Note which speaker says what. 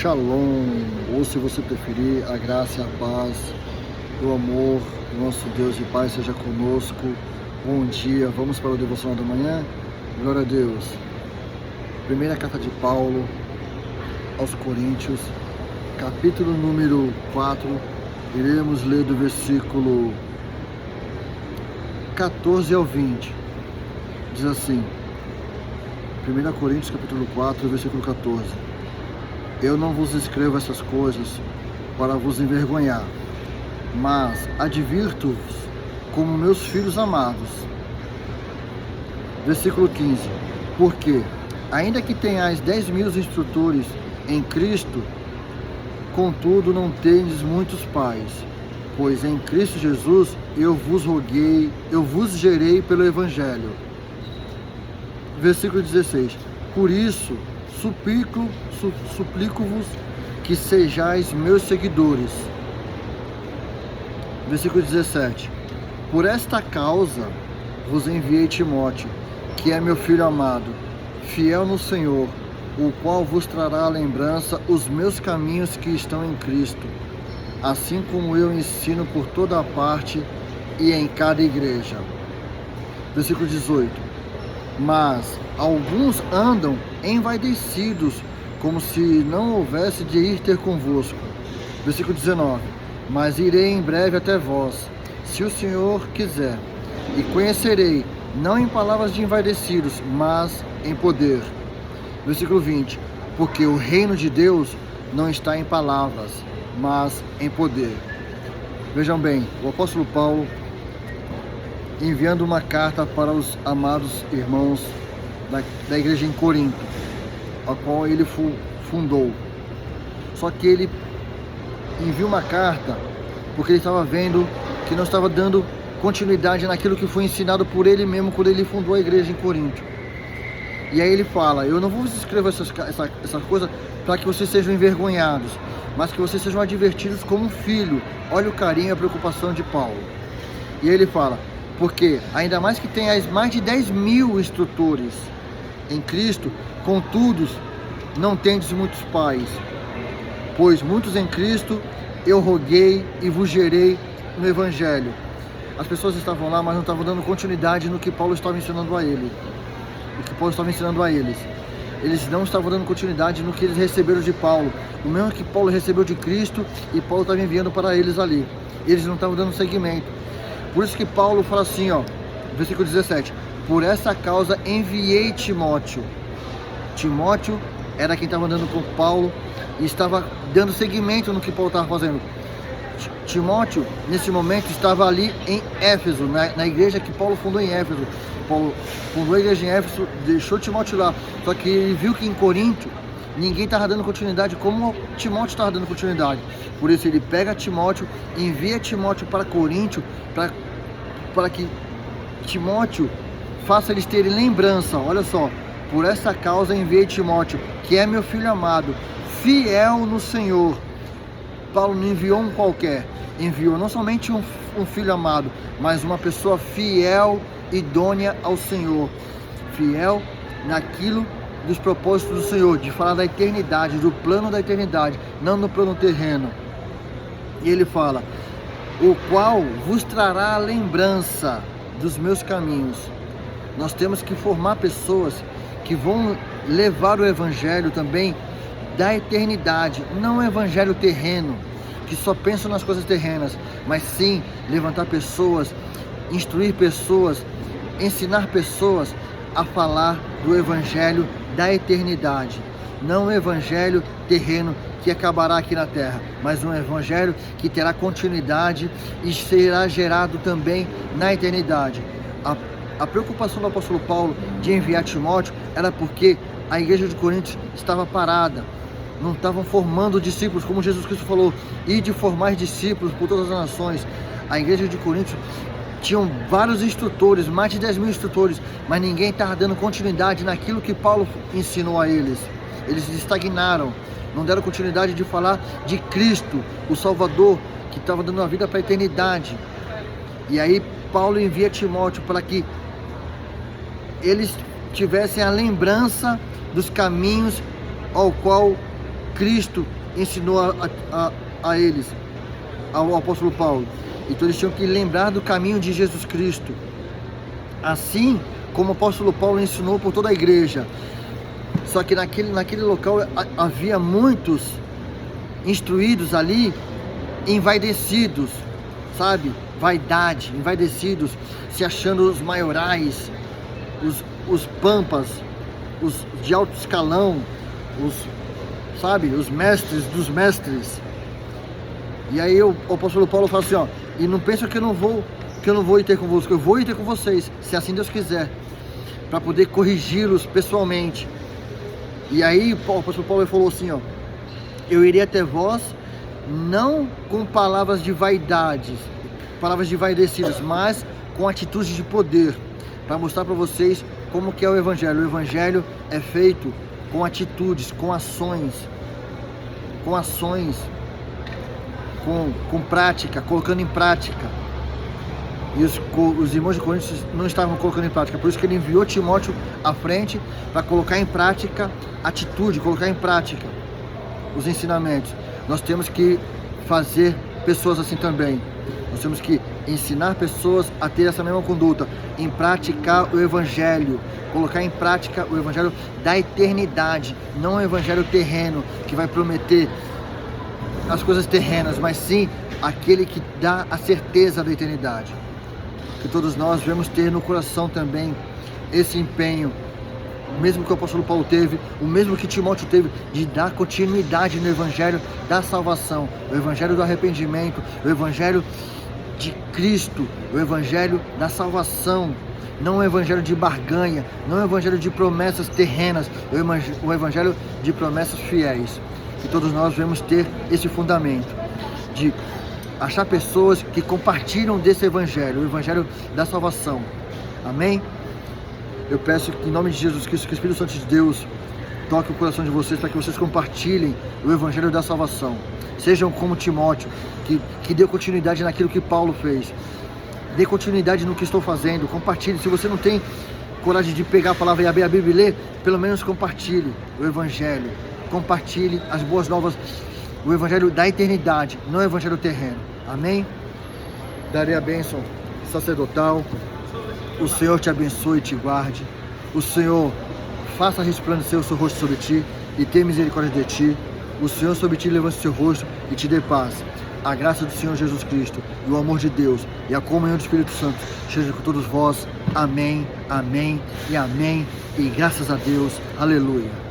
Speaker 1: Shalom, ou se você preferir, a graça, a paz, o amor do nosso Deus e Pai seja conosco. Bom dia, vamos para o devocional da manhã? Glória a Deus. Primeira carta de Paulo aos Coríntios, capítulo número 4, iremos ler do versículo 14 ao 20. Diz assim, 1 Coríntios capítulo 4, versículo 14. Eu não vos escrevo essas coisas para vos envergonhar, mas advirto-vos como meus filhos amados. Versículo 15. Porque, ainda que tenhais 10.000 instrutores em Cristo, contudo não tendes muitos pais, pois em Cristo Jesus eu vos gerei pelo Evangelho. Versículo 16. Por isso, suplico-vos que sejais meus seguidores. Versículo 17. Por esta causa vos enviei Timóteo, que é meu filho amado, fiel no Senhor, o qual vos trará à lembrança os meus caminhos que estão em Cristo, assim como eu ensino por toda a parte e em cada igreja. Versículo 18. Mas alguns andam envaidecidos, como se não houvesse de ir ter convosco. Versículo 19. Mas irei em breve até vós, se o Senhor quiser, e conhecerei, não em palavras de envaidecidos, mas em poder. Versículo 20. Porque o reino de Deus não está em palavras, mas em poder. Vejam bem, o apóstolo Paulo enviando uma carta para os amados irmãos da igreja em Corinto, a qual ele fundou. Só que ele enviou uma carta porque ele estava vendo que não estava dando continuidade naquilo que foi ensinado por ele mesmo quando ele fundou a igreja em Corinto. E aí ele fala, eu não vou escrever essa coisa para que vocês sejam envergonhados, mas que vocês sejam advertidos como um filho. Olha o carinho e a preocupação de Paulo. E aí ele fala, porque ainda mais que tenhais mais de 10.000 instrutores em Cristo, contudo não tendes muitos pais, pois muitos em Cristo eu roguei e vos gerei no Evangelho. As pessoas estavam lá, mas não estavam dando continuidade no que Paulo estava ensinando a eles. Eles não estavam dando continuidade no que eles receberam de Paulo, o mesmo que Paulo recebeu de Cristo e Paulo estava enviando para eles ali. Eles não estavam dando seguimento. Por isso que Paulo fala assim, versículo 17, por essa causa enviei Timóteo. Timóteo era quem estava andando com Paulo e estava dando seguimento no que Paulo estava fazendo. Timóteo, nesse momento, estava ali em Éfeso, na igreja que Paulo fundou em Éfeso. Paulo fundou a igreja em Éfeso, deixou Timóteo lá. Só que ele viu que em Corinto ninguém estava dando continuidade como Timóteo estava dando continuidade. Por isso ele pega Timóteo, envia Timóteo para Corinto, para que Timóteo faça eles terem lembrança. Olha só, por essa causa enviei Timóteo, que é meu filho amado, fiel no Senhor. Paulo não enviou um qualquer, enviou não somente um filho amado, mas uma pessoa fiel, idônea ao Senhor, fiel naquilo dos propósitos do Senhor, de falar da eternidade, do plano da eternidade, não no plano terreno. E ele fala, o qual vos trará a lembrança dos meus caminhos. Nós temos que formar pessoas que vão levar o evangelho também da eternidade, não o evangelho terreno, que só pensam nas coisas terrenas, mas sim levantar pessoas, instruir pessoas, ensinar pessoas a falar do evangelho da eternidade, não o evangelho terreno que acabará aqui na terra, mas um evangelho que terá continuidade e será gerado também na eternidade. A preocupação do apóstolo Paulo de enviar Timóteo era porque a igreja de Corinto estava parada, não estavam formando discípulos, como Jesus Cristo falou, e de formar discípulos por todas as nações. A igreja de Corinto tinham vários instrutores, mais de 10.000 instrutores, mas ninguém estava dando continuidade naquilo que Paulo ensinou a eles. Eles estagnaram, não deram continuidade de falar de Cristo, o Salvador, que estava dando a vida para a eternidade. E aí Paulo envia Timóteo para que eles tivessem a lembrança dos caminhos ao qual Cristo ensinou a eles, ao apóstolo Paulo. Então eles tinham que lembrar do caminho de Jesus Cristo, assim como o apóstolo Paulo ensinou por toda a igreja. Só que naquele local havia muitos instruídos ali, envaidecidos, sabe? Vaidade, envaidecidos, se achando os maiorais, os pampas, os de alto escalão, os mestres dos mestres. E aí o apóstolo Paulo fala assim, ó, e não pensa que eu não vou ir ter convosco, eu vou ir ter com vocês, se assim Deus quiser, para poder corrigi-los pessoalmente. E aí o apóstolo Paulo falou assim, ó, eu irei até vós, não com palavras de vaidades, palavras de envaidecidos, mas com atitudes de poder, para mostrar para vocês como que é o Evangelho. O Evangelho é feito com atitudes, com ações, com prática, colocando em prática. E os irmãos de Coríntios não estavam colocando em prática, por isso que ele enviou Timóteo à frente para colocar em prática atitude, colocar em prática os ensinamentos. Nós temos que fazer pessoas assim também. Nós temos que ensinar pessoas a ter essa mesma conduta, em praticar o Evangelho, colocar em prática o Evangelho da eternidade, não o Evangelho terreno, que vai prometer as coisas terrenas, mas sim aquele que dá a certeza da eternidade. Que todos nós devemos ter no coração também esse empenho, o mesmo que o apóstolo Paulo teve, o mesmo que Timóteo teve, de dar continuidade no Evangelho da salvação, o Evangelho do arrependimento, o Evangelho de Cristo, o Evangelho da salvação, não o Evangelho de barganha, não o Evangelho de promessas terrenas, o Evangelho de promessas fiéis. Que todos nós devemos ter esse fundamento, de achar pessoas que compartilham desse Evangelho, o Evangelho da salvação. Amém? Eu peço que em nome de Jesus Cristo, que o Espírito Santo de Deus toque o coração de vocês, para que vocês compartilhem o Evangelho da salvação. Sejam como Timóteo, que deu continuidade naquilo que Paulo fez. Dê continuidade no que estou fazendo, compartilhe. Se você não tem coragem de pegar a palavra e abrir a Bíblia e ler, pelo menos compartilhe o Evangelho. Compartilhe as boas novas, o Evangelho da eternidade, não o Evangelho terreno. Amém? Darei a bênção sacerdotal. O Senhor te abençoe e te guarde. O Senhor faça resplandecer o seu rosto sobre ti e tenha misericórdia de ti. O Senhor sobre ti levante o seu rosto e te dê paz. A graça do Senhor Jesus Cristo e o amor de Deus e a comunhão do Espírito Santo seja com todos vós. Amém, amém e amém. E graças a Deus. Aleluia.